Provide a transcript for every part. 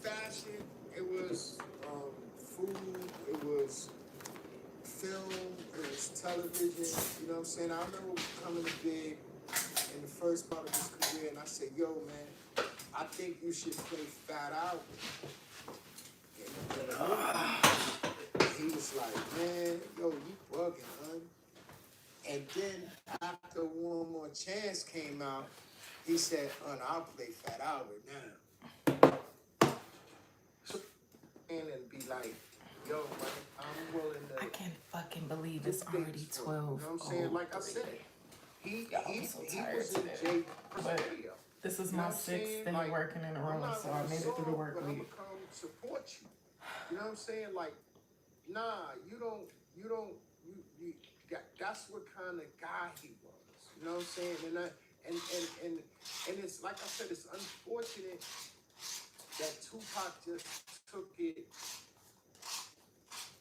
fashion, it was food, it was film, it was television. You know what I'm saying? I remember coming to Big in the first part of his career, and I said, "Yo, man, I think you should play Fat Albert." And he was like, "Man, yo, you bugging, huh?" And then after One More Chance came out, he said, I'll play Fat Albert now. And be like, yo, man, I'm willing to. I can't fucking believe it's already 12. You know what I'm saying? Like I said, he was in Jay video. This is my sixth day working in a room, so I made it through the work week. I'm gonna come support you. You know what I'm saying? Like, nah, you that's what kind of guy he was. You know what I'm saying? And it's like I said, it's unfortunate that Tupac just took it,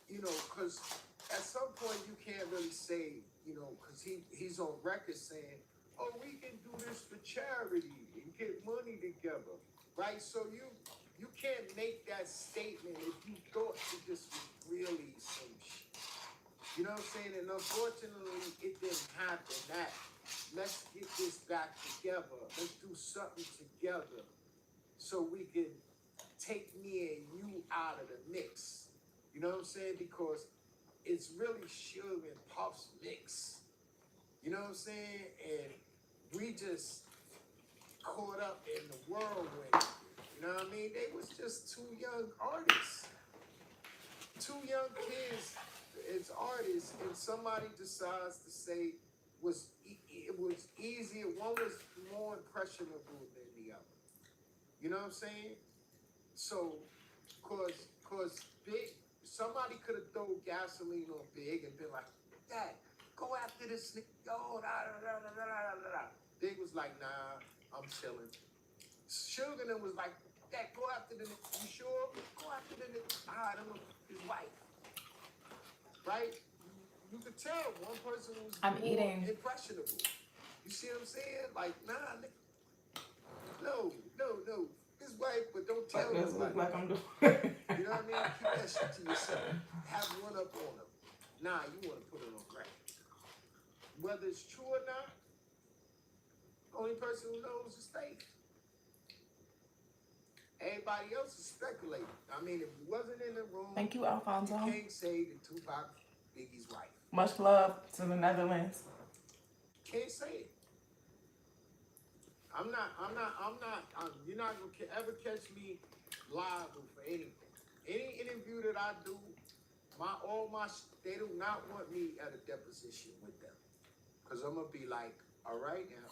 you know, because at some point you can't really say, you know, because he's on record saying, oh, we can do this for charity and get money together, right? So you can't make that statement if you thought it just was really some shit. You know what I'm saying? And unfortunately, it didn't happen. That let's get this back together. Let's do something together so we can take me and you out of the mix. You know what I'm saying? Because it's really Suge and Puff's mix. You know what I'm saying? And we just caught up in the whirlwind. You know what I mean? They was just two young artists. Two young kids as artists, and somebody decides to say it was easier. One was more impressionable than the other. You know what I'm saying? So, cause Big, somebody could have thrown gasoline on Big and been like, Dad, go after this nigga. Yo, da da da da da da da. Big was like, nah, I'm chilling. Sugar then was like, Dad, go after the nigga. You sure? Go after the nigga. Ah, that was his wife. Right? You could tell one person was more impressionable. You see what I'm saying? Like, nah, nigga. No. His wife, but don't tell me. Like I'm doing. You know what I mean? Keep that shit to yourself. Have one up on him. Nah, you want to put it on record. Whether it's true or not, the only person who knows is Faith. Everybody else is speculating. I mean, if you wasn't in the room, thank you, Alfonso. You can't say that Tupac Biggie's wife. Much love to the Netherlands. Can't say it. I'm not, you're not going to ever catch me liable for anything. Any interview that I do, they do not want me at a deposition with them. Because I'm going to be like, all right now.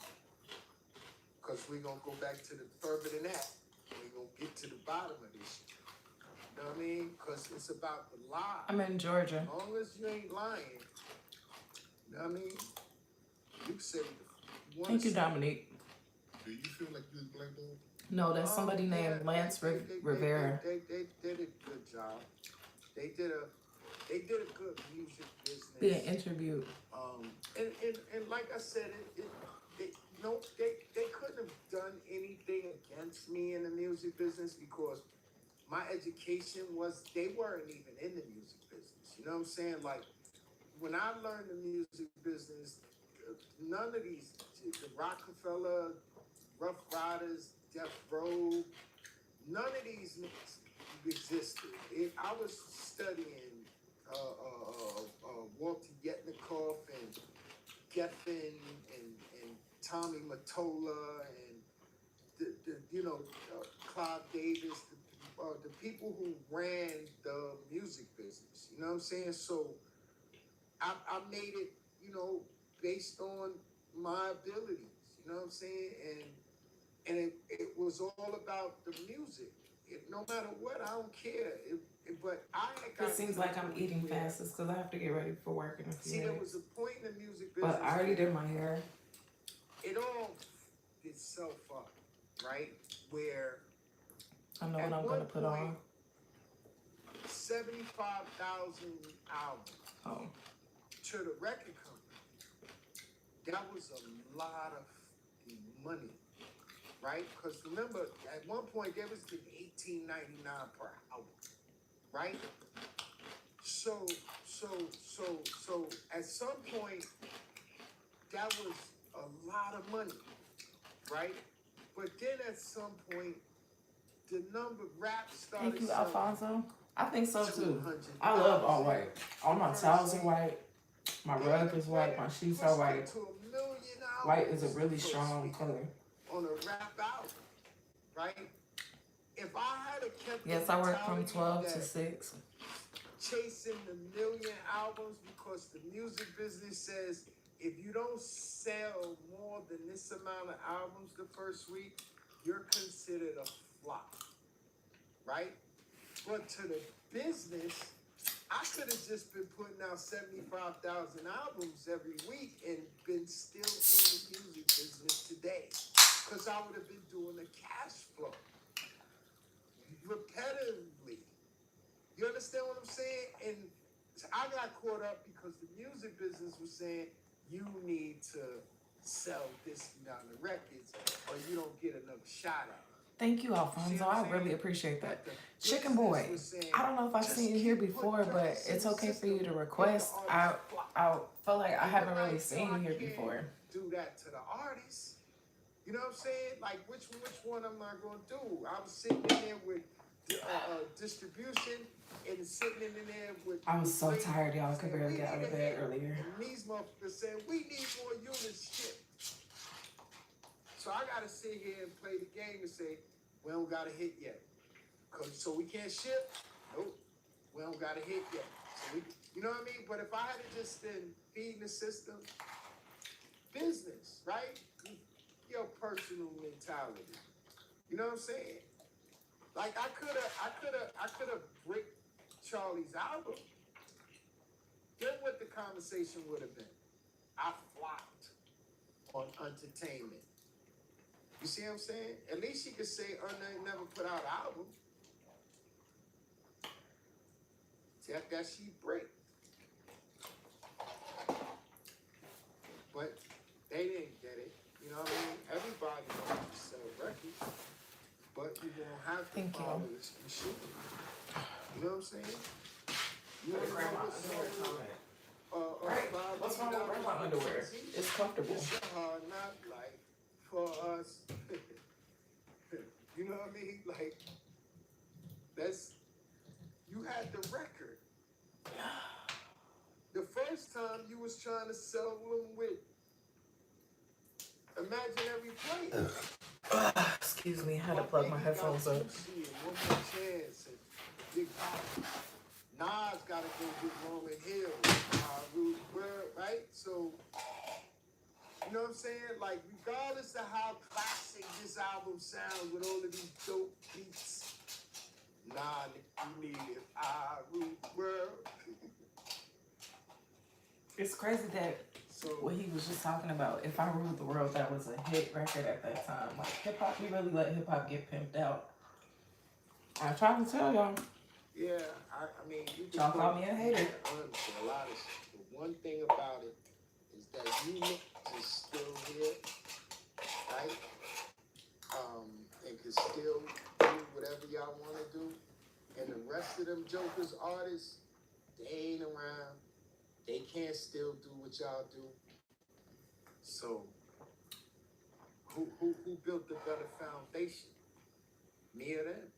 Because we're going to go back to the further than that. We're going to get to the bottom of this shit. You know what I mean? Because it's about the lie. I'm in Georgia. As long as you ain't lying, you know what I mean? You can say what Thank you, Dominique. Do you feel like you was blackballed? No, that's somebody named Lance Rivera. They did a good job. They did a good music business. Being interviewed. And like I said, they couldn't have done anything against me in the music business because my education they weren't even in the music business. You know what I'm saying? Like, when I learned the music business, none of these, the Rockefeller, Rough Riders, Death Row, none of these existed. I was studying Walter Yetnikoff and Geffen and Tommy Mottola and Clive Davis, the people who ran the music business. You know what I'm saying? So I made it, based on my abilities. You know what I'm saying? And it was all about the music. No matter what, I don't care. But I got. It seems like I'm eating fast because I have to get ready for work in a few minutes. There was a point in the music business. But I already did my hair. It all did itself up, right? Where I know what I'm going to put on. 75,000 albums. Oh. To the record company. That was a lot of money. right? Because remember, at one point they was getting $18.99 per album, right? So, so at some point, that was a lot of money, right? But then at some point, the number rap started. Thank you, Alfonso. I think so too. 200,000. I love all white. All my towels are white. My rug is white. My sheets are white. To 1 million White is a albums, really so to strong speak, color. on a rap album, right? If I had kept Yes, the I work from mentality 12 to that 6. chasing the million albums because the music business says if you don't sell more than this amount of albums the first week, you're considered a flop, right? But to the business, I could have just been putting out 75,000 albums every week and been still in the music business today because I would have been doing the cash flow repetitively. You understand what I'm saying? And I got caught up because the music business was saying you need to sell this amount of records or you don't get another shot at it. Thank you, Alfonso. I really appreciate that. Chicken Boy, I don't know if I've seen you here before, but it's okay for you to request. I feel like I haven't really seen you here before. Do that to the artists. You know what I'm saying? Like, which one am I going to do? I was sitting in there with distribution and sitting in there with... I was so tired, y'all. I could barely get out of bed earlier. And these motherfuckers saying, we need more units shipped. So I got to sit here and play the game and say, we don't got a hit yet. So we can't ship? Nope. We don't got a hit yet. So you know what I mean? But if I had just been feeding the system, business, right? Your personal mentality. You know what I'm saying? Like I could have bricked Charlie's album. Then what the conversation would have been? I flopped on entertainment. You see what I'm saying? At least she could say never put out an album. That she break. But they didn't get it. You know what I mean? Everybody wants to sell records. But you won't have to follow this machine. You know what I'm saying? You know What's wrong with grandma underwear? It's comfortable. It's a hard knock life for us. You know what I mean? Like, you had the record. The first time you was trying to sell them with Imaginary Plate. Excuse me, I had to plug my headphones up. One More Chance and Big Pop. Nas got to go get Roman Hill, right? So, you know what I'm saying? Like, regardless of how classic this album sounds with all of these dope beats, you need it. World. It's crazy that what he was just talking about, If I Ruled the World, that was a hit record at that time. Like, hip-hop, we really let hip-hop get pimped out. I try to tell y'all. Yeah, I mean... Y'all call me a hater. A lot of shit. The one thing about it is that you is still here, right? And can still do whatever y'all want to do. And the rest of them jokers, artists, they ain't around. They can't still do what y'all do. So, who built the better foundation? Me or them?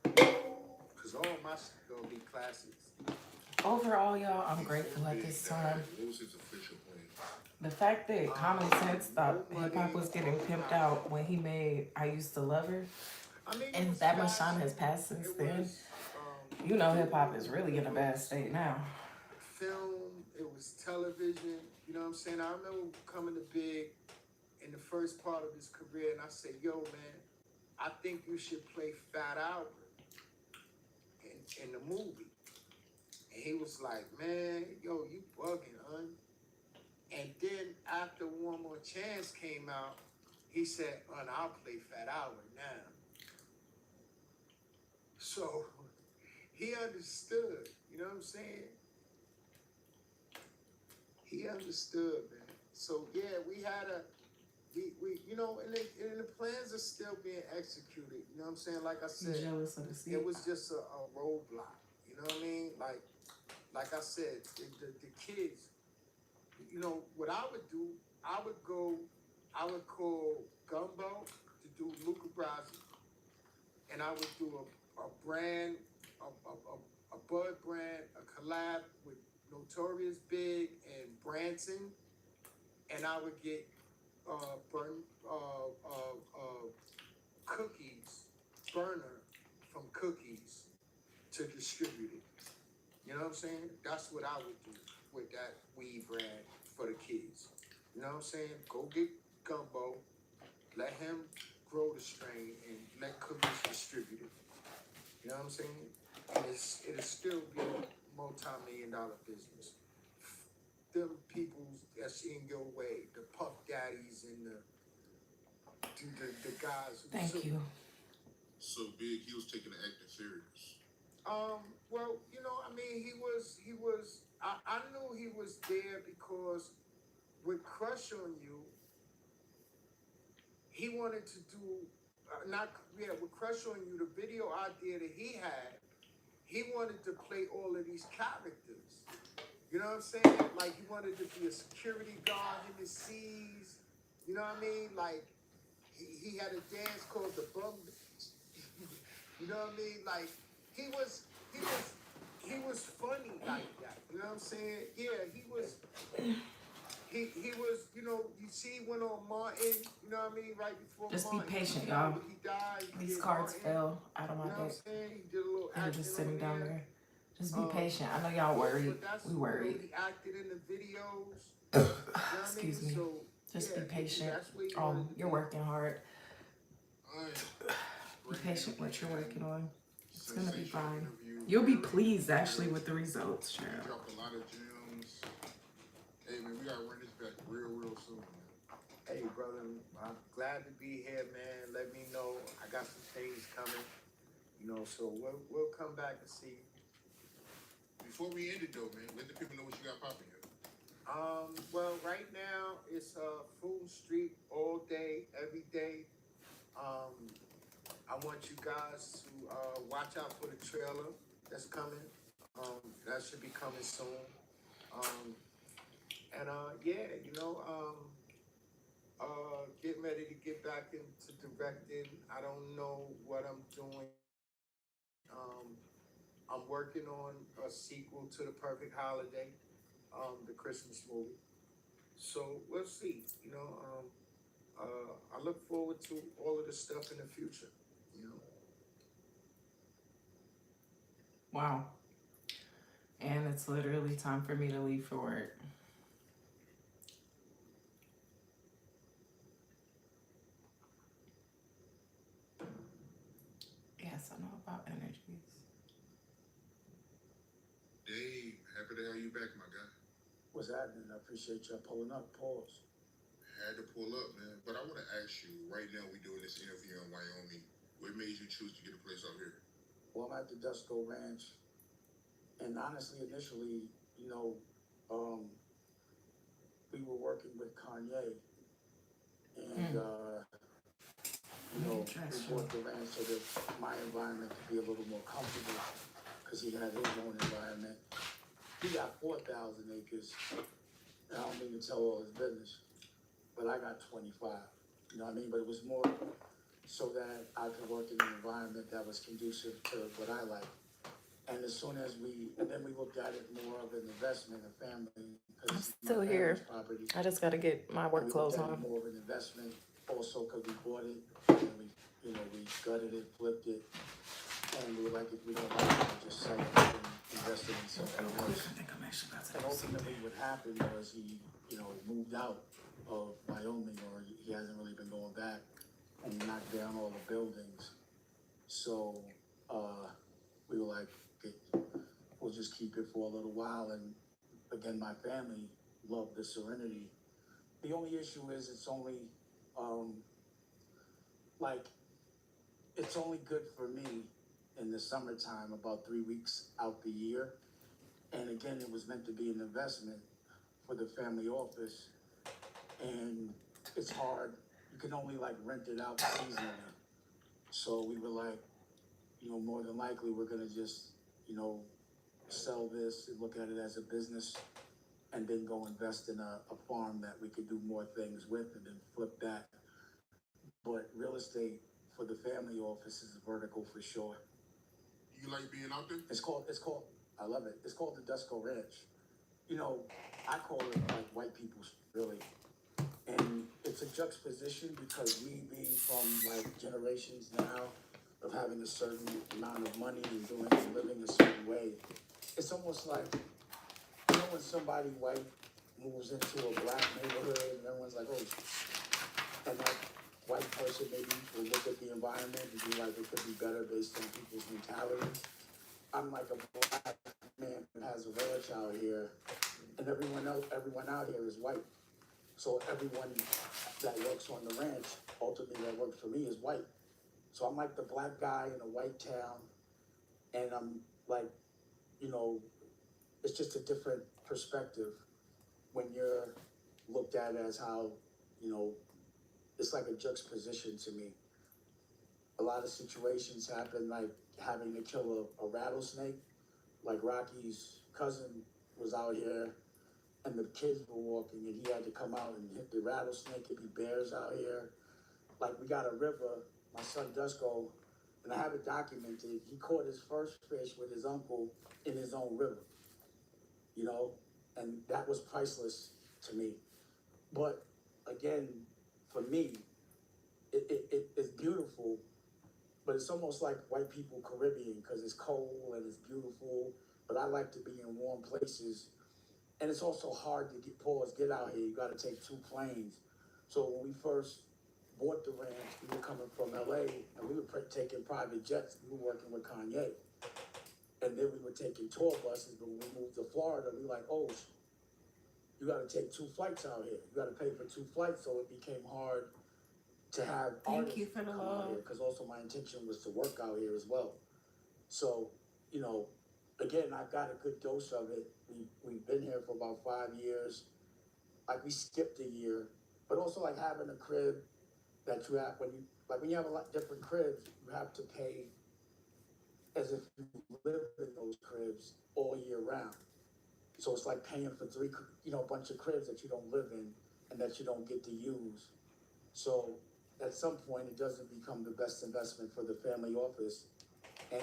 Because all my shit gonna be classics. Overall, y'all, I'm grateful at this time. What was his official plan? The fact that Common Sense thought hip-hop was getting pimped out when he made I Used to Love Her, and that much time has passed since then. You know hip-hop is really in a bad state now. Film, it was television, you know what I'm saying? I remember coming to Big in the first part of his career, and I said, yo, man, I think you should play Fat Albert in the movie. And he was like, man, yo, you bugging, hun. And then after One More Chance came out, he said, I'll play Fat Albert now. So he understood, you know what I'm saying? He understood, man. So yeah, we had we you know, and the plans are still being executed. You know what I'm saying? Like I You said, jealous of the seat? it was just a roadblock. You know what I mean? Like I said, the kids. You know what I would do? I would call Gumbo to do Luca Brasi, and I would do a brand, a Bud brand, a collab with Notorious Big and Branson, and I would get Cookies, Burner from Cookies to distribute it. You know what I'm saying? That's what I would do with that weed brand for the kids. You know what I'm saying? Go get Gumbo, let him grow the strain, and let Cookies distribute it. You know what I'm saying? And it'll still be a multi-million-dollar business. Them peoples that's in your way, the Puff Daddies and the guys who Thank you. So Big, he was taking the acting serious. Well, you know, I mean, he was, I knew he was there because with Crush on You, he wanted to do, with Crush on You, the video idea that he wanted to play all of these characters. You know what I'm saying? Like, he wanted to be a security guard in the seas. You know what I mean? Like, he had a dance called the Bum. You know what I mean? Like, he was funny like that. You know what I'm saying? Yeah, he was, you know, you see, he went on Martin, you know what I mean, right before Just Martin. be patient, y'all. He died. These cards fell out of my You know what I'm deck. saying? He did a little They're acting just sitting on down there. there. Just be patient. I know y'all worried. We worried. He acted in the videos. You know what I Excuse mean? me. So, Just be patient. that's where he wanted to You're be. working hard. Be Be patient what you're working on. It's gonna be fine. You'll be pleased actually with the results, You Cheryl. dropped a lot of gems. Hey man, we gotta run this back real soon, man. Hey, brother, I'm glad to be here, man. Let me know. I got some things coming, you know, so we'll come back and see. Before we end it though, man, let the people know what you got popping here. Well, right now it's Fulton Street all day, every day. I want you guys to watch out for the trailer that's coming. That should be coming soon. Yeah, you know, getting ready to get back into directing. I don't know what I'm doing. I'm working on a sequel to The Perfect Holiday, the Christmas movie. So we'll see. You know, I look forward to all of the stuff in the future. You know. Wow. And it's literally time for me to leave for work. Yes, I know about energies. Dave, happy to have you back, my guy. What's happening? I appreciate y'all pulling up. Pause. Had to pull up, man. But I want to ask you, right now we're doing this interview in Wyoming. What made you choose to get a place out here? Well, I'm at the Dusko Ranch. And honestly, initially, you know, we were working with Kanye. And, you know, we bought the ranch so that my environment could be a little more comfortable because he had his own environment. He got 4,000 acres. And I don't mean to tell all his business, but I got 25. You know what I mean? But it was more so that I could work in an environment that was conducive to what I like. And as soon as then we looked at it more of an investment, a family. I'm still here. Property. I just got to get my work clothes on. More of an investment, also because we bought it, and we gutted it, flipped it, and we were like, if we don't like it, we'll just sell it and invest it in something else. I think I'm actually about to And do something. ultimately, what happened was he, moved out of Wyoming, or he hasn't really been going back, and he knocked down all the buildings. So we were like, okay, we'll just keep it for a little while. And again, my family loved the serenity. The only issue is it's only it's only good for me in the summertime, about 3 weeks out the year. And again, it was meant to be an investment for the family office. And it's hard you can only like rent it out seasonally. So we were like, more than likely we're gonna just, sell this and look at it as a business and then go invest in a farm that we could do more things with and then flip that. But real estate for the family office is vertical for sure. You like being out there? It's called, I love it. It's called the Dusco Ranch. I call it like white people's, really. And it's a juxtaposition because we being from like generations now of having a certain amount of money and doing and living a certain way. It's almost like, when somebody white moves into a black neighborhood and everyone's like, oh, and that white person maybe will look at the environment and be like, it could be better based on people's mentality. I'm like a black man who has a ranch out here, and everyone out here is white. So everyone that works on the ranch, ultimately that works for me, is white. So I'm like the black guy in a white town, and I'm like, it's just a different perspective when you're looked at as how, it's like a juxtaposition to me. A lot of situations happen, like having to kill a rattlesnake. Like Rocky's cousin was out here and the kids were walking and he had to come out and hit the rattlesnake. Could be bears out here. Like we got a river, my son Dusko, and I have it documented. He caught his first fish with his uncle in his own river, and that was priceless to me. But again, for me, it's beautiful, but it's almost like white people Caribbean because it's cold and it's beautiful. But I like to be in warm places, and it's also hard to get out here. You got to take 2 planes. So when we first bought the ranch, we were coming from LA, and we were taking private jets. We were working with Kanye, and then we were taking tour buses. But when we moved to Florida, we were like, oh, you got to take 2 flights out here. You got to pay for 2 flights, so it became hard to have Thank you artists for the come out love. here, because also my intention was to work out here as well. So, again, I've got a good dose of it. We've been here for about 5 years. Like we skipped a year, but also like having a crib that you have when you have a lot different cribs, you have to pay as if you live in those cribs all year round. So it's like paying for a bunch of cribs that you don't live in and that you don't get to use. So at some point, it doesn't become the best investment for the family office. And,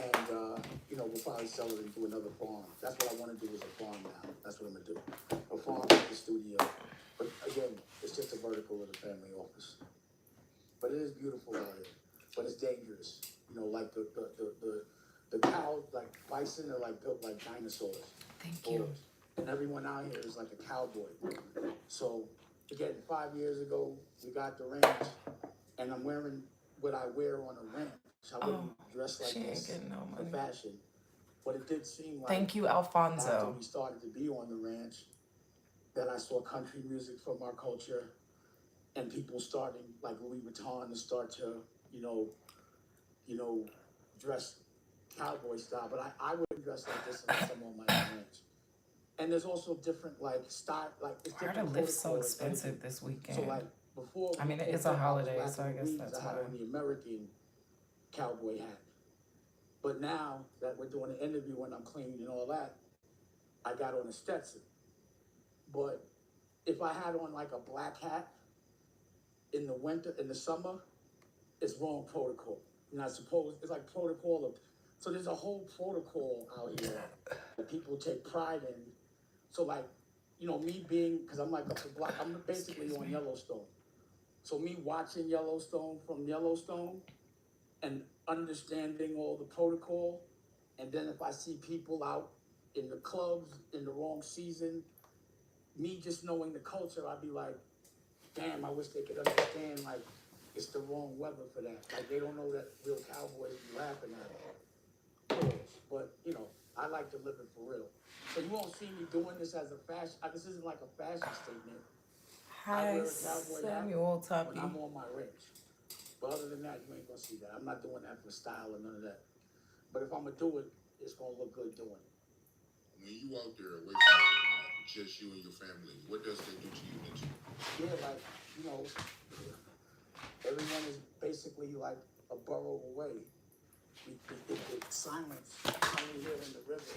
we'll probably sell it into another farm. That's what I want to do, is a farm now. That's what I'm going to do. A farm with the studio. But again, it's just a vertical of the family office. But it is beautiful out here. But it's dangerous. Like the cows, like bison, are like built like dinosaurs. Thank you. And everyone out here is like a cowboy. So again, 5 years ago, we got the ranch, and I'm wearing what I wear on a ranch. I wouldn't dress like she ain't this getting no for money. fashion. But it did seem like Thank you, after Alfonso. we started to be on the ranch, that I saw country music from our culture, and people starting, like Louis Vuitton, to start to, dress cowboy style. But I wouldn't dress like this unless I'm on my own ranch. And there's also different like style, like it's Why are different. the lifts so protocols. expensive this weekend? So like before, I mean, it is a holiday, so I guess that's I had why. on the American cowboy hat. But now that we're doing an interview and I'm clean and all that, I got on a Stetson. But if I had on like a black hat in the summer, it's wrong protocol. I suppose it's like protocol of, so there's a whole protocol out here that people take pride in. So like, me being, because I'm like I'm basically on Yellowstone. So me watching Yellowstone from Yellowstone and understanding all the protocol, and then if I see people out in the clubs in the wrong season, me just knowing the culture, I'd be like, damn, I wish they could understand, like, it's the wrong weather for that. Like, they don't know that real cowboys be laughing at it. But, I like to live it for real. So you won't see me doing this as a fashion. This isn't like a fashion statement. Hi, Samuel When Tuppy. I'm on my ranch. But other than that, you ain't gonna see that. I'm not doing that for style or none of that. But if I'm gonna do it, it's gonna look good doing it. When you out there away from just you and your family, what does that do to you mentally? Yeah, like, Everyone is basically like a borough away. The silence coming here in the river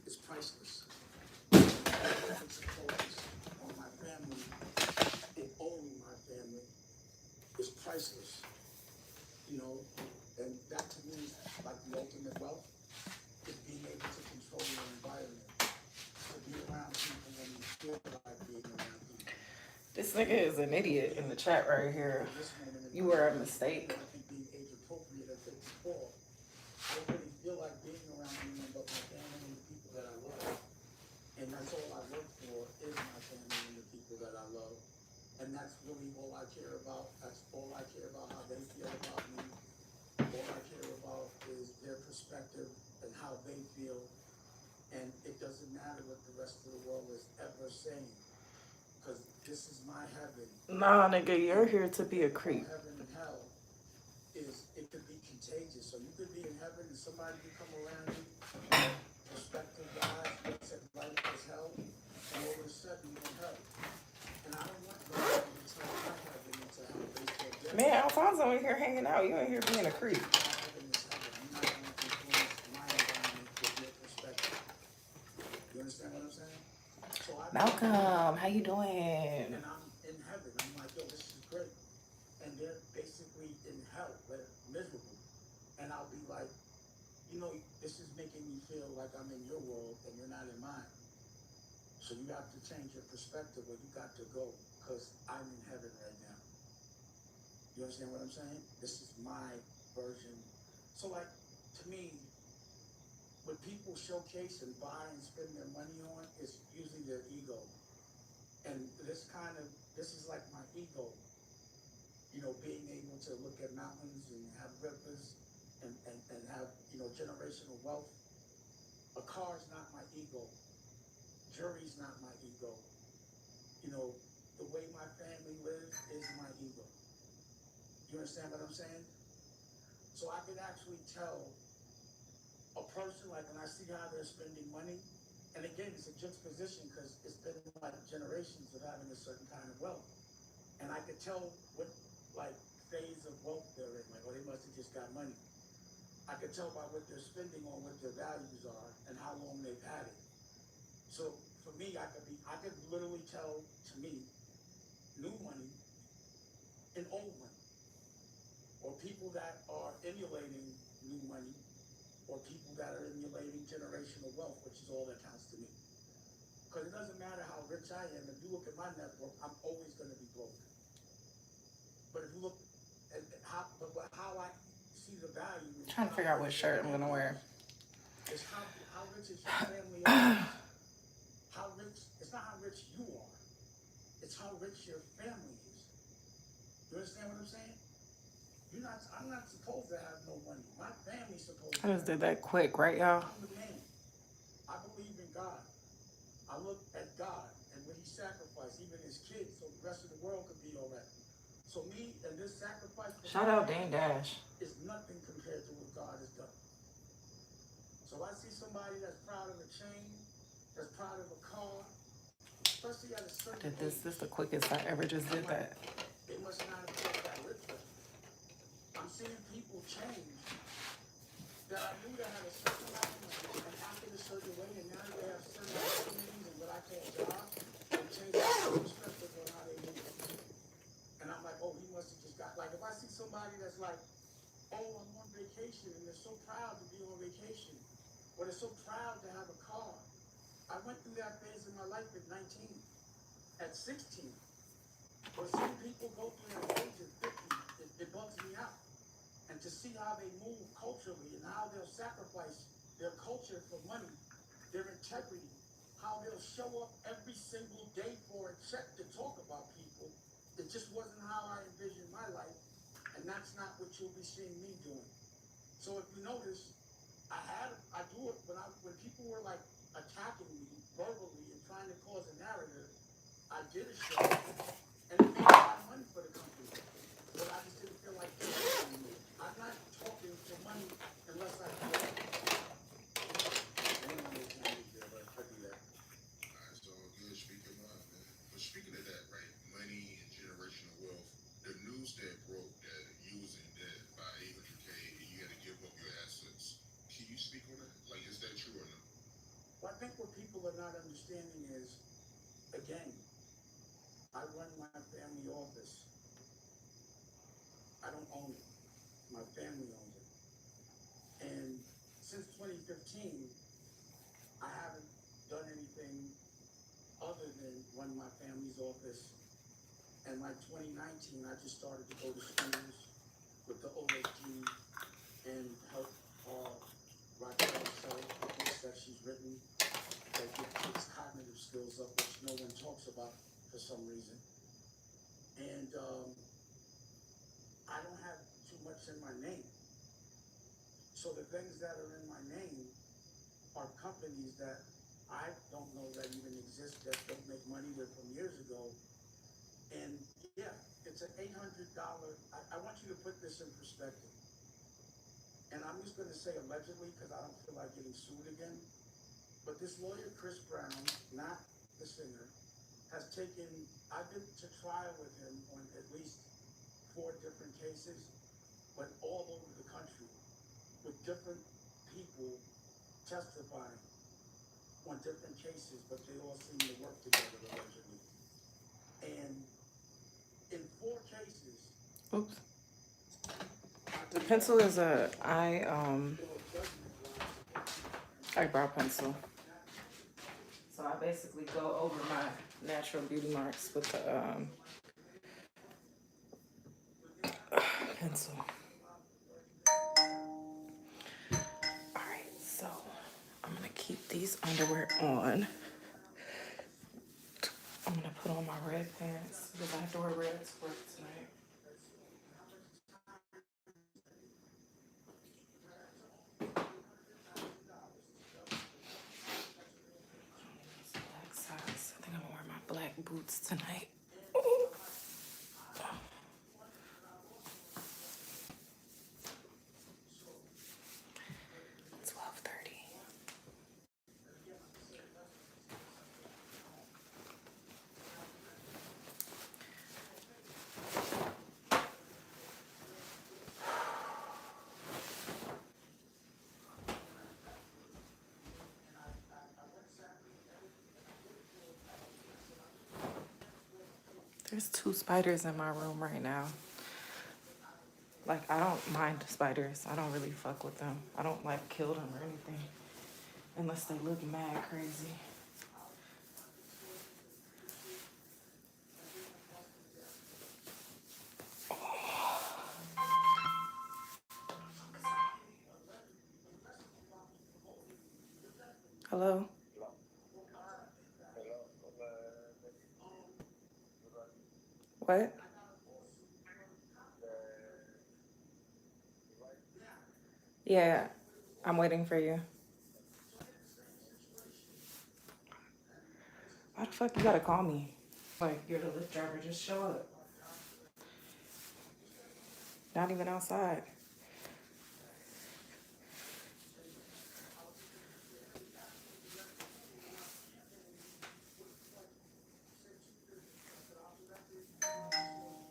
is priceless. It's focus on my family and only my family is priceless. You know, and that to me is like the ultimate wealth, is being able to control your environment, to be around people when you feel like being around people. This nigga is an idiot in the chat right here. You were a mistake. I think being age appropriate at 54, I don't really feel like being around anyone but my family and the people that I love. And that's all I work for, is my family and the people that I love. And that's really all I care about. That's all I care about, how they feel about me. All I care about is their perspective and how they feel. And it doesn't matter what the rest of the world is ever saying. Because this is my heaven. Nah, nigga, you're here to be a creep. Heaven and hell is, it could be contagious. So you could be in heaven and somebody could come around you, perspective wise, looks at life as hell, and all of a sudden you're in hell. And I don't want nobody to turn my heaven into hell based on death. Man, Alfonso in here hanging out. You in here being a creep. My heaven is heaven. You're not going to influence my environment with your perspective. You understand what I'm saying? So Malcolm, how you doing? and I'm in heaven. I'm like, yo, this is great. And they're basically in hell. They're miserable. And I'll be like, you know, this is making me feel like I'm in your world and you're not in mine. So you have to change your perspective, or you got to go, because I'm in heaven right now. You understand what I'm saying? This is my version. So like, to me, what people showcase and buy and spend their money on is usually their ego. And this is like my ego. You know, being able to look at mountains and have rivers and have, you know, generational wealth. A car's not my ego. Jury's not my ego. You know, the way my family lives is my ego. You understand what I'm saying? So I could actually tell a person, like when I see how they're spending money, and again, it's a juxtaposition because it's been like generations of having a certain kind of wealth. And I could tell what like phase of wealth they're in, like, oh, they must have just got money. I could tell by what they're spending on, what their values are, and how long they've had it. So for me, I could literally tell, to me, new money and old money, or people that are emulating new money, or people that are emulating generational wealth, which is all that counts to me. Because it doesn't matter how rich I am. If you look at my network, I'm always going to be broke. But if you look at how I see the value, Trying to figure out what shirt I'm gonna wear. It's how rich is your family is. How rich, it's not how rich you are. It's how rich your family is. You understand what I'm saying? I'm not supposed to have no money. My family's supposed to. I just did that quick, right, y'all? I'm the man. I believe in God. I look at God and what he sacrificed, even his kids, so the rest of the world could be all right. So me and this sacrifice. Shout out Dane Dash. Is nothing compared to what God has done. So I see somebody that's proud of a chain, that's proud of a car, especially at a certain I did this. This is the quickest I ever just did that. They must not have felt that rich. I'm seeing people change that I knew that had a certain amount of money and acted a certain way, and now they have certain opportunities and what I call jobs, and change their perspective on how they move. And I'm like, oh, he must have just got, like, if I see somebody that's like, oh, I'm on vacation, and they're so proud to be on vacation, or they're so proud to have a car. I went through that phase in my life at 19, at 16. But some people go through that phase at 50, it bugs me out. And to see how they move culturally and how they'll sacrifice their culture for money, their integrity, how they'll show up every single day for a check to talk about people, it just wasn't how I envisioned my life. And that's not what you'll be seeing me doing. So if you notice, I do it when people were like attacking me verbally and trying to cause a narrative, I did a show and it made a lot of money for the company. But I just didn't feel like doing it anymore. I'm not talking for money unless I feel like it. Anyone knows how to do that, I do that. Alright, so good speaking line, man. But speaking of that, right, money and generational wealth, the new not understanding is, again, I run my family office. I don't own it. My family owns it. And since 2015, I haven't done anything other than run my family's office. And like 2019, I just started to go to schools with the OSG and help Raquel sell the books that she's written that give kids cognitive skills up, which no one talks about for some reason. And I don't have too much in my name. So the things that are in my name are companies that I don't know that even exist, that don't make money. They're from years ago. And yeah, it's an $800. I want you to put this in perspective. And I'm just going to say allegedly because I don't feel like getting sued again. But this lawyer, Chris Brown, not the singer, has taken, I've been to trial with him on at least 4 different cases, but all over the country with different people testifying on different cases, but they all seem to work together allegedly. And in 4 cases, Oops. The pencil is a eyebrow pencil. So I basically go over my natural beauty marks with the pencil. Alright, so I'm gonna keep these underwear on. I'm gonna put on my red pants because I have to wear red to work tonight. Black socks. I think I'm gonna wear my black boots tonight. 12:30. There's 2 spiders in my room right now. Like, I don't mind spiders. I don't really fuck with them. I don't, like, kill them or anything. Unless they look mad crazy. Hello? What? Yeah, I'm waiting for you. Why the fuck you gotta call me? Like, you're the Lyft driver, just show up. Not even outside.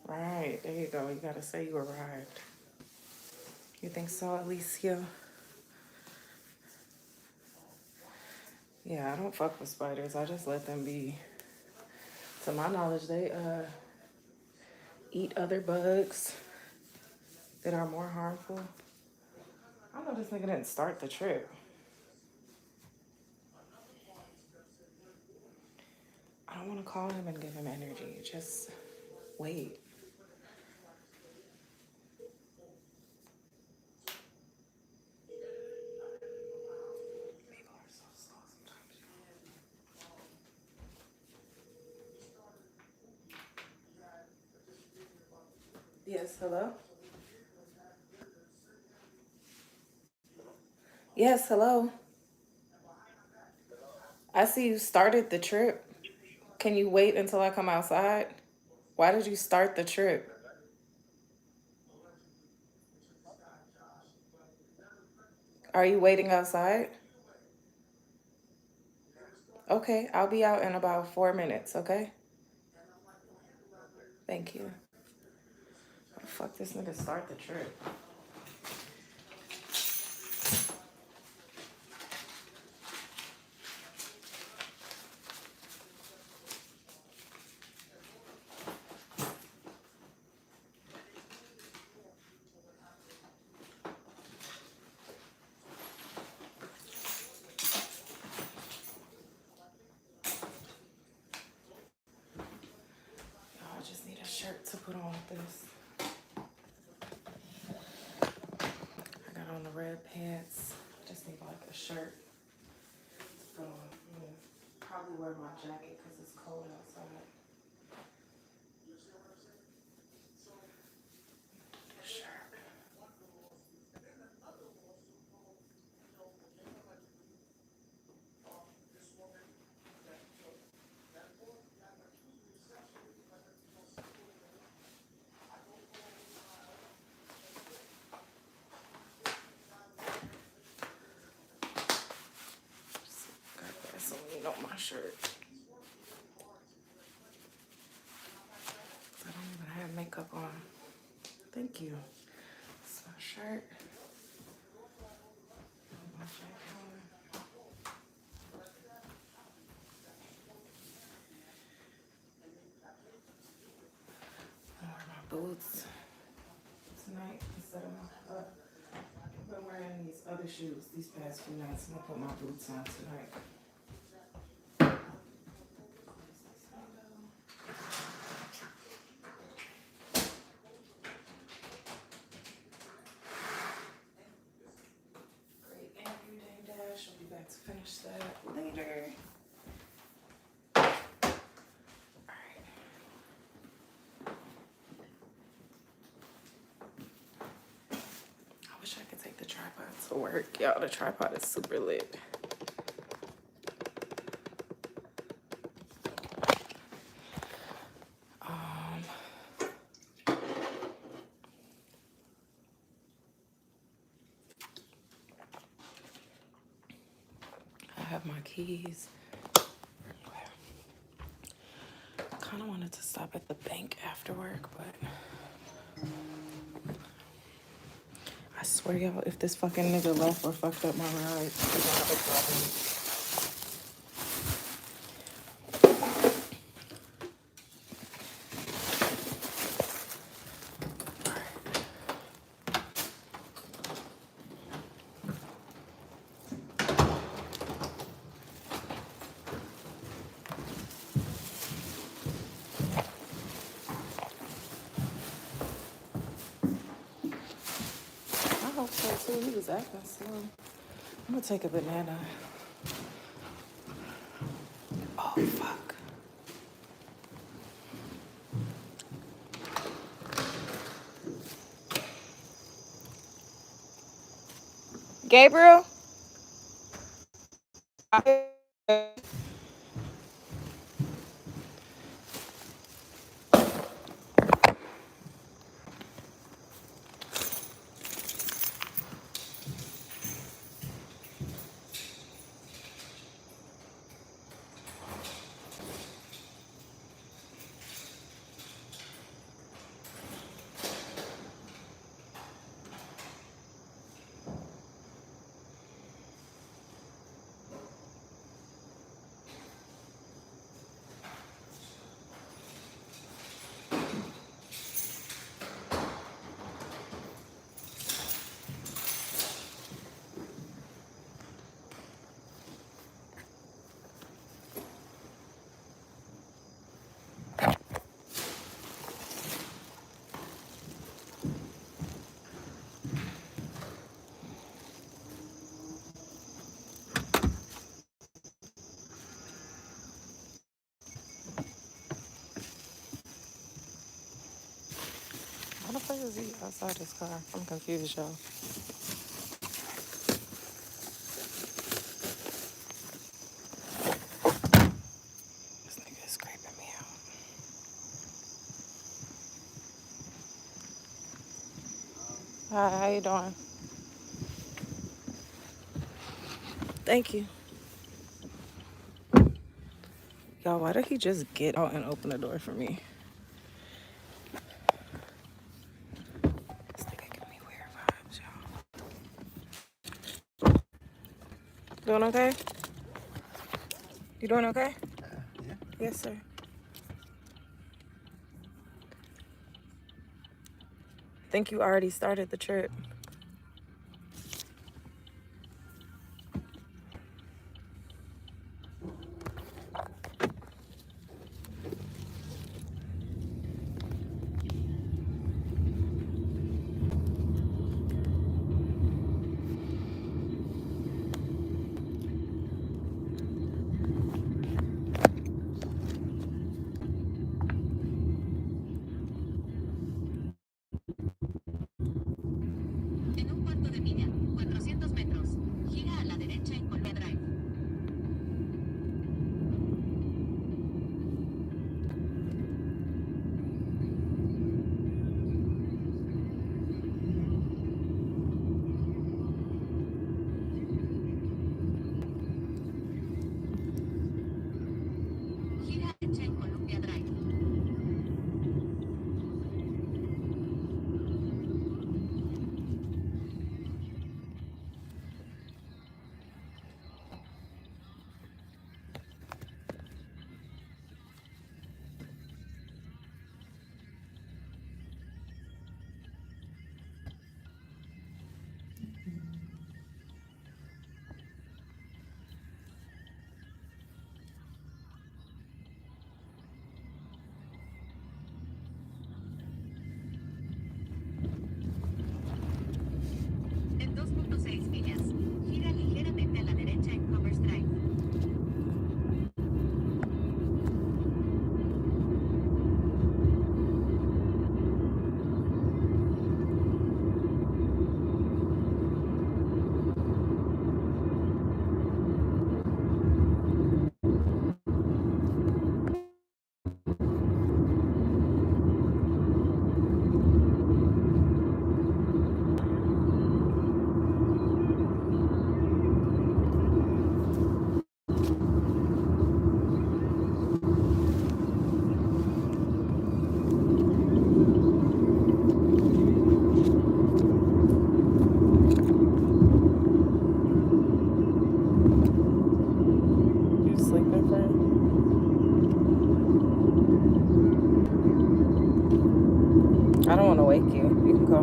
Right, there you go. You gotta say you arrived. You think so, Alicia? Yeah, I don't fuck with spiders. I just let them be. To my knowledge, they eat other bugs that are more harmful. I know this nigga didn't start the trip. I don't want to call him and give him energy. Just wait. People are so slow sometimes. Yes, hello? Yes, hello. I see you started the trip. Can you wait until I come outside? Why did you start the trip? Are you waiting outside? Okay, I'll be out in about 4 minutes, okay? Thank you. Why the fuck this nigga start the trip? pants. Just need like a shirt. Probably wear my jacket because it's cold outside. Shirt. Got Vaseline on my shirt. I don't even have makeup on. Thank you. It's my shirt. My jacket on. I wear my boots tonight instead of my I've been wearing these other shoes these past few nights. I'm gonna put my boots on tonight. Great interview, Dame Dash. I'll be back to finish that later. Alright. I wish I could take the tripod to work. Y'all, the tripod is super lit. I have my keys. Kind of wanted to stop at the bank after work, but I swear, y'all, if this fucking nigga left or fucked up my ride, we're gonna have a problem. I hope so too. He was acting slow. I'm gonna take a banana. Oh, fuck. Gabriel? How the fuck is he outside his car? I'm confused, y'all. This nigga is scraping me out. Hi, how you doing? Thank you. Y'all, why did he just get out and open the door for me? This nigga give me weird vibes, y'all. Doing okay? You doing okay? Yeah. Yes, sir. Think you already started the trip.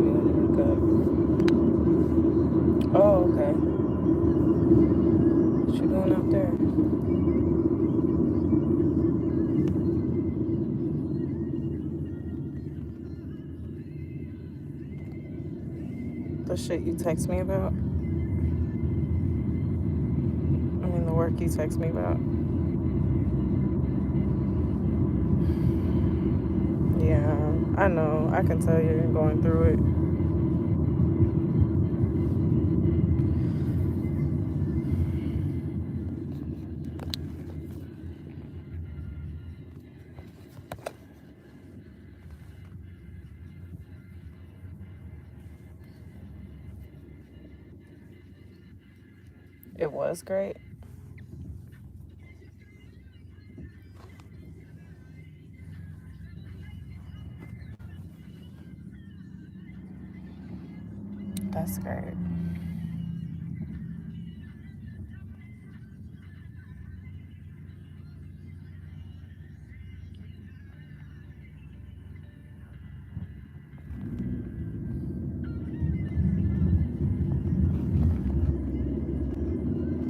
me when you wake up. Oh, okay. What you doing out there? The shit you text me about? I mean, the work you text me about? Yeah, I know. I can tell you're going through it. It was great. That's great.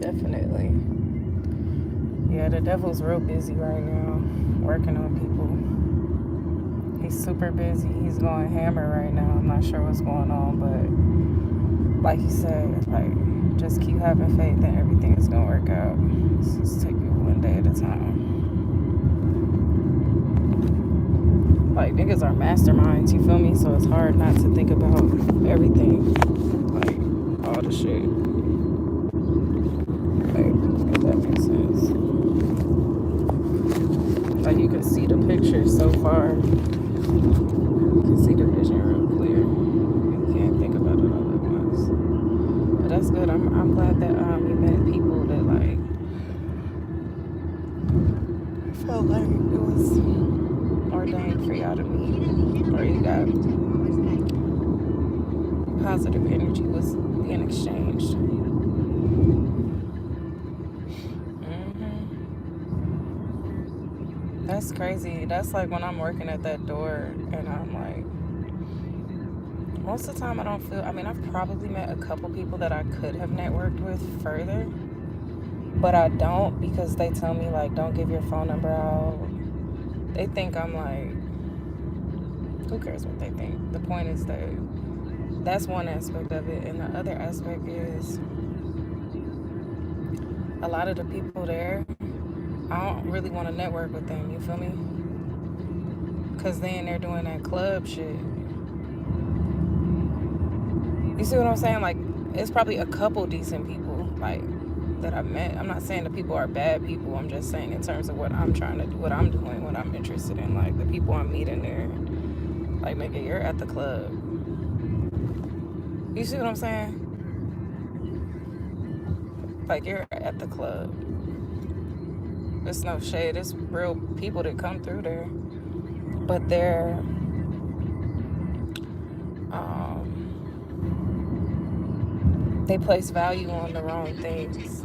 Definitely. Yeah, the devil's real busy right now, working on people. He's super busy. He's going hammer right now. I'm not sure what's going on, but like you said, like, just keep having faith that everything is gonna work out. Just take it one day at a time. Like, niggas are masterminds, you feel me? So it's hard not to think about everything, like, all the shit. Like, if that makes sense. Like, you can see the picture so far. You can see the vision real clear. You can't think about it all at once. But that's good. I'm glad that you met people that, like, felt like it was ordained for y'all to meet, or you got positive energy was being exchanged. That's crazy. That's like when I'm working at that door and I'm like, most of the time I don't feel, I mean, I've probably met a couple people that I could have networked with further, but I don't, because they tell me, like, don't give your phone number out. They think I'm like, who cares what they think? The point is that that's one aspect of it. And the other aspect is a lot of the people there, I don't really want to network with them, you feel me? Because then they're doing that club shit. You see what I'm saying? Like, it's probably a couple decent people, like, that I've met. I'm not saying the people are bad people. I'm just saying in terms of what I'm trying to do, what I'm doing, what I'm interested in. Like, the people I'm meeting there. Like, nigga, you're at the club. You see what I'm saying? Like, you're at the club. It's no shade. It's real people that come through there. But they're, they place value on the wrong things,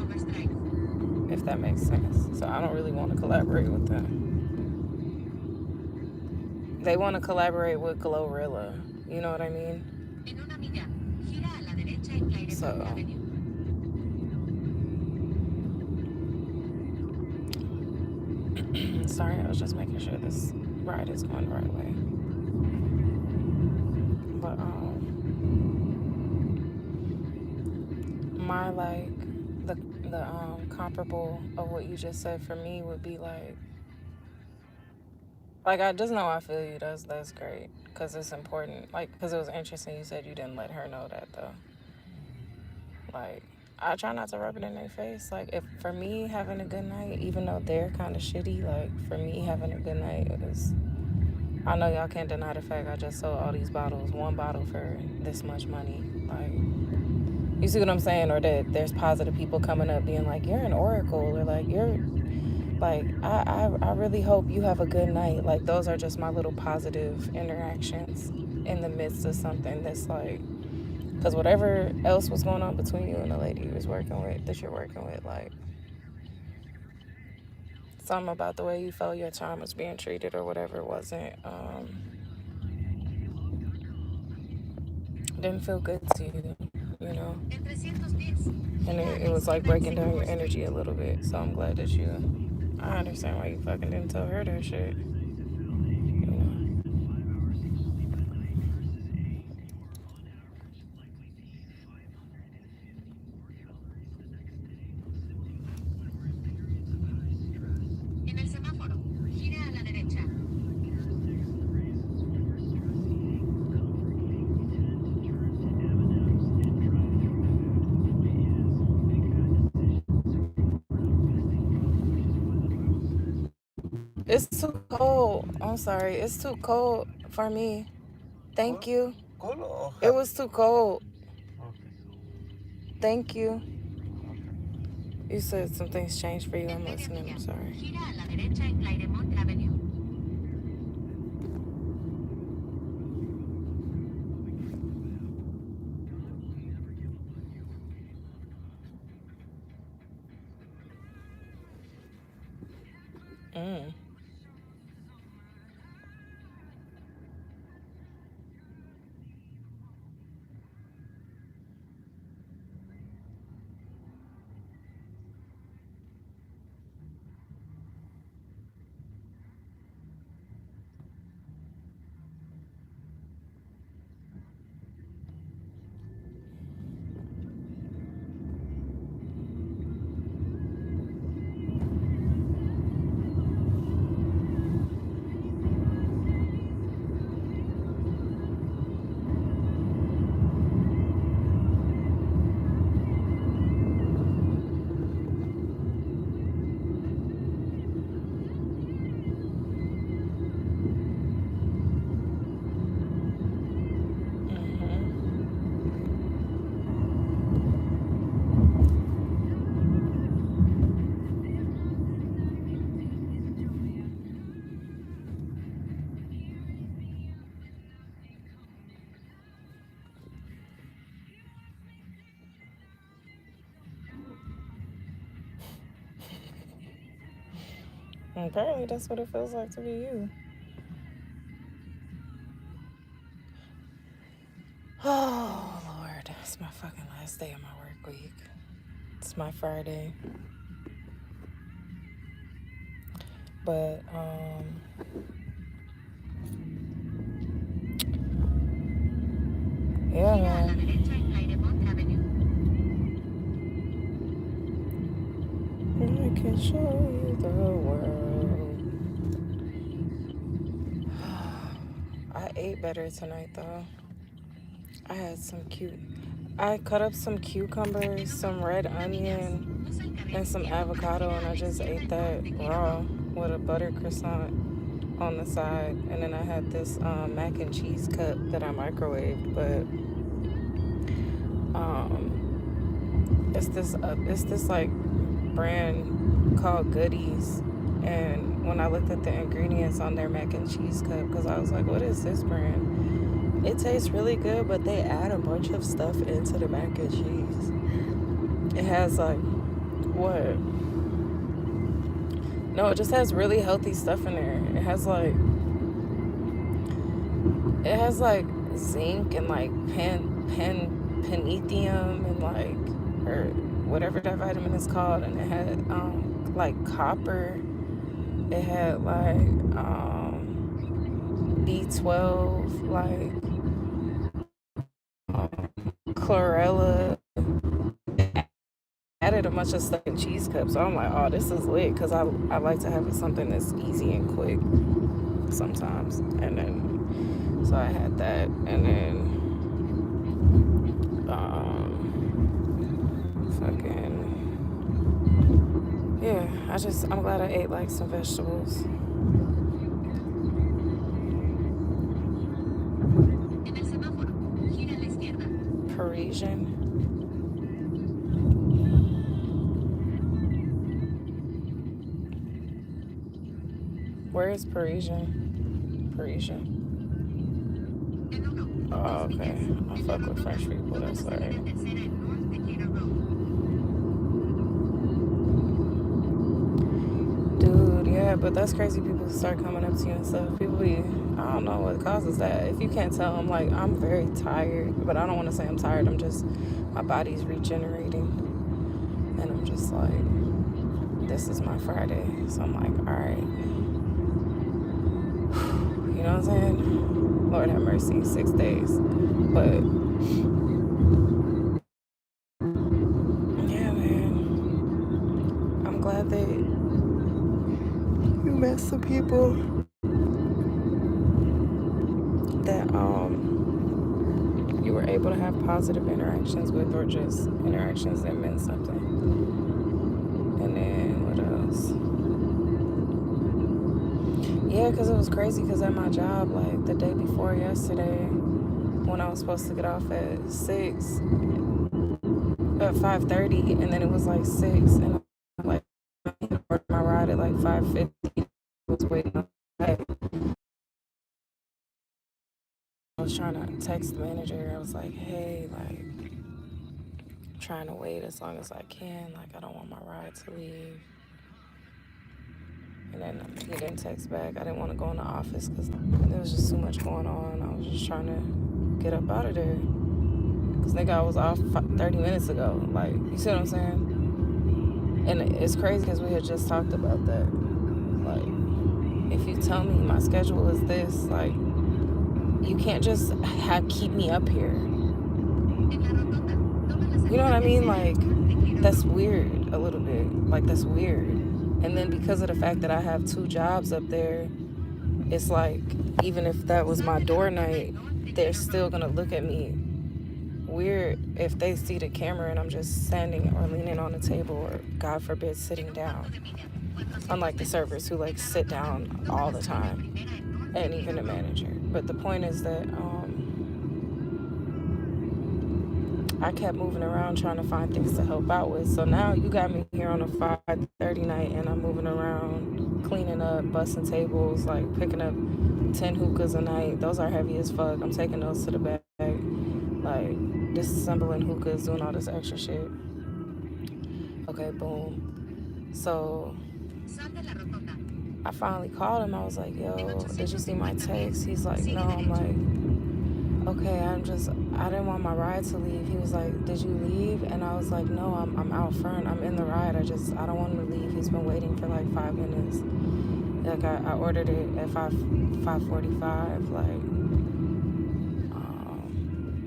if that makes sense. So I don't really want to collaborate with them. They want to collaborate with Glorilla. You know what I mean? So, sorry, I was just making sure this ride is going the right way. But, my, like, the comparable of what you just said for me would be like, I just know I feel you. That's great, because it's important. Like, because it was interesting you said you didn't let her know that, though. Like, I try not to rub it in their face. Like, if for me having a good night, even though they're kind of shitty, like, for me having a good night is, I know y'all can't deny the fact I just sold all these bottles, one bottle for this much money. Like, you see what I'm saying? Or that there's positive people coming up being like, you're an oracle, or like, you're, like, I really hope you have a good night. Like, those are just my little positive interactions in the midst of something that's like, because whatever else was going on between you and the lady you was working with, that you're working with, like, something about the way you felt your time was being treated or whatever wasn't didn't feel good to you, you know? And it was like breaking down your energy a little bit. So I'm glad that I understand why you fucking didn't tell her that shit. You know? It's too cold. I'm sorry. It's too cold for me. Thank you. It was too cold. Thank you. You said some things changed for you. I'm listening. I'm sorry. Mm. Apparently, that's what it feels like to be you. Oh, Lord. It's my fucking last day of my work week. It's my Friday. But, yeah, man. I can show you the world. I ate better tonight, though. I had I cut up some cucumbers, some red onion, and some avocado, and I just ate that raw with a butter croissant on the side. And then I had this mac and cheese cup that I microwaved, but it's this like brand called Goodies. And when I looked at the ingredients on their mac and cheese cup, because I was like, what is this brand? It tastes really good, but they add a bunch of stuff into the mac and cheese. It has like, what? No, it just has really healthy stuff in there. It has like zinc and like panethium and like, or whatever that vitamin is called. And it had like copper. It had like B12, like chlorella. Added a bunch of stuff in cheese cups. So I'm like, oh, this is lit, because I like to have something that's easy and quick sometimes. And then, so I had that. And then, yeah, I'm glad I ate like some vegetables. Parisian. Where is Parisian? Oh, okay. I fuck with French people, that's alright. Dude, yeah, but that's crazy. People start coming up to you and stuff. People be, I don't know what causes that. If you can't tell, I'm like, I'm very tired, but I don't want to say I'm tired. I'm just, my body's regenerating. And I'm just like, this is my Friday. So I'm like, all right. You know what I'm saying? Lord have mercy, 6 days. But, yeah, man. I'm glad that you met some people that you were able to have positive interactions with, or just interactions that meant something. And then what else? Yeah, because it was crazy, because at my job, like the day before yesterday, when I was supposed to get off at 5:30, and then it was like 6, and I'm like, my ride at like 5:50. I was waiting on that. I was trying to text the manager. I was like, hey, like, I'm trying to wait as long as I can. Like, I don't want my ride to leave. And then he didn't text back. I didn't want to go in the office because there was just too much going on. I was just trying to get up out of there. Because, nigga, I was off 30 minutes ago. Like, you see what I'm saying? And it's crazy because we had just talked about that. Like, if you tell me my schedule is this, like, you can't just keep me up here. You know what I mean? Like, that's weird a little bit. Like, that's weird. And then because of the fact that I have 2 jobs up there, it's like, even if that was my door night, they're still going to look at me weird if they see the camera and I'm just standing or leaning on the table, or, God forbid, sitting down. Unlike the servers who, like, sit down all the time. And even the manager. But the point is that I kept moving around trying to find things to help out with. So now you got me here on a 5:30 night, and I'm moving around, cleaning up, busting tables, like picking up 10 hookahs a night. Those are heavy as fuck. I'm taking those to the bag, like disassembling hookahs, doing all this extra shit. Okay, boom. So I finally called him. I was like, yo, did you see my text? He's like, no. I'm like, okay, I didn't want my ride to leave. He was like, did you leave? And I was like, no, I'm out front. I'm in the ride. I don't want him to leave. He's been waiting for like 5 minutes. Like, I ordered it at 5:45. Like,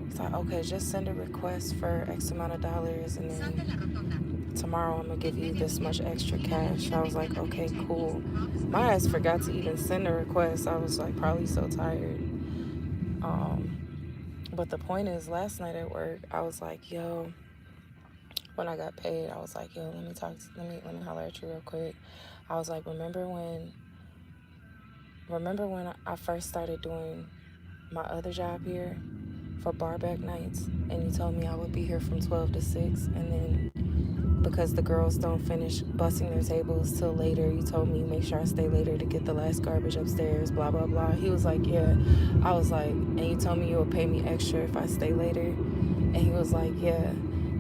it's like, okay, just send a request for X amount of dollars, and then tomorrow I'm gonna give you this much extra cash. I was like, okay, cool. My ass forgot to even send a request. I was like, probably so tired. But the point is, last night at work, I was like, yo, when I got paid, I was like, yo, let me holler at you real quick. I was like, remember when I first started doing my other job here for barback nights, and you told me I would be here from 12 to 6, and then because the girls don't finish busting their tables till later, you told me make sure I stay later to get the last garbage upstairs, blah, blah, blah. He was like, yeah. I was like, and you told me you would pay me extra if I stay later? And he was like, yeah.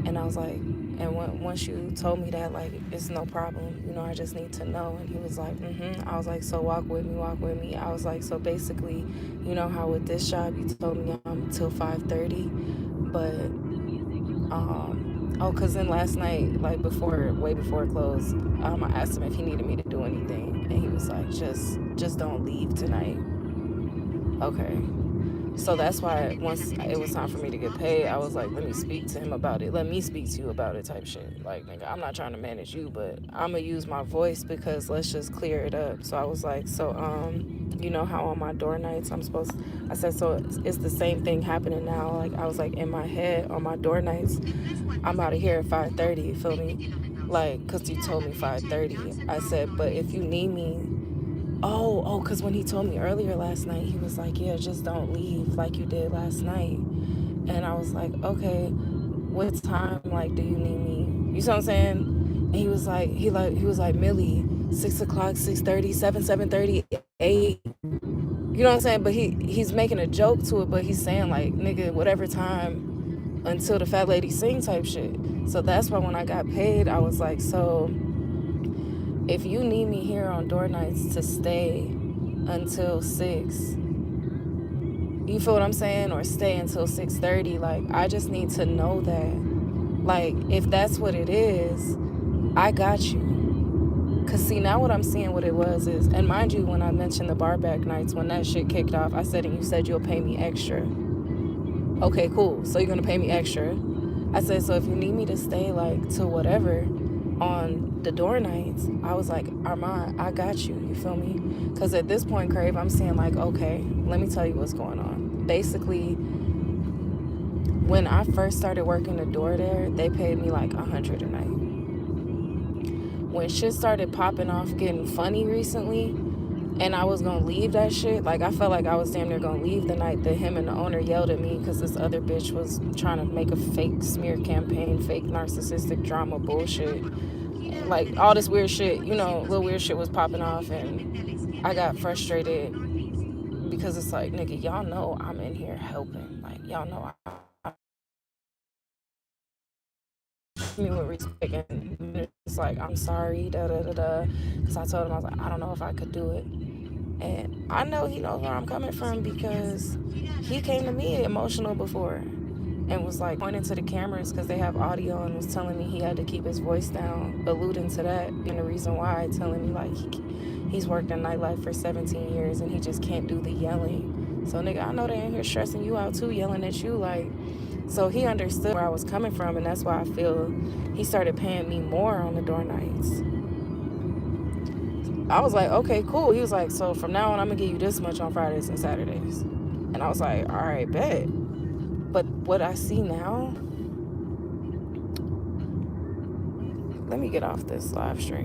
And I was like, and once you told me that, like, it's no problem, you know, I just need to know. And he was like, I was like, so walk with me. I was like, so basically, you know how with this job you told me I'm till 5:30, but because then last night, like way before it closed, I asked him if he needed me to do anything, and he was like, just don't leave tonight. Okay. So that's why once it was time for me to get paid, I was like, let me speak to him about it. Let me speak to you about it type shit. Like, nigga, I'm not trying to manage you, but I'm going to use my voice because let's just clear it up. So I was like, so, you know how on my door nights I said, so it's the same thing happening now. Like, I was like, in my head on my door nights, I'm out of here at 5:30, you feel me? Like, because you told me 5:30. I said, but if you need me, because when he told me earlier last night, he was like, yeah, just don't leave like you did last night. And I was like, okay, what time, like, do you need me? You see what I'm saying? And he was like, Millie, 6 o'clock, 6:30, 7:30, 8. You know what I'm saying? But he's making a joke to it, but he's saying, like, nigga, whatever time until the fat lady sing type shit. So that's why when I got paid, I was like, so if you need me here on door nights to stay until 6, you feel what I'm saying? Or stay until 6:30. Like, I just need to know that. Like, if that's what it is, I got you. Cause see, now what I'm seeing what it was is, and mind you, when I mentioned the bar back nights, when that shit kicked off, I said, and you said you'll pay me extra. Okay, cool. So you're gonna pay me extra. I said, so if you need me to stay like till whatever on the door nights, I was like, Armand, I got you. You feel me? Because at this point, Crave, I'm seeing like, okay, let me tell you what's going on. Basically, when I first started working the door there, they paid me like $100 a night. When shit started popping off, getting funny recently, and I was gonna leave that shit, like I felt like I was damn near gonna leave the night that him and the owner yelled at me because this other bitch was trying to make a fake smear campaign, fake narcissistic drama bullshit. Like all this weird shit, you know, little weird shit was popping off, and I got frustrated because it's like, nigga, y'all know I'm in here helping. Like, y'all know me with respect, and it's like, I'm sorry, because I told him, I was like, I don't know if I could do it. And I know he knows where I'm coming from because he came to me emotional before and was like pointing to the cameras because they have audio and was telling me he had to keep his voice down, alluding to that being the reason why, telling me like he's worked in nightlife for 17 years and he just can't do the yelling. So nigga, I know they in here stressing you out too, yelling at you, like. So he understood where I was coming from, and that's why I feel he started paying me more on the door nights. I was like, okay, cool. He was like, so from now on, I'm going to give you this much on Fridays and Saturdays. And I was like, all right, bet. But what I see now, let me get off this live stream.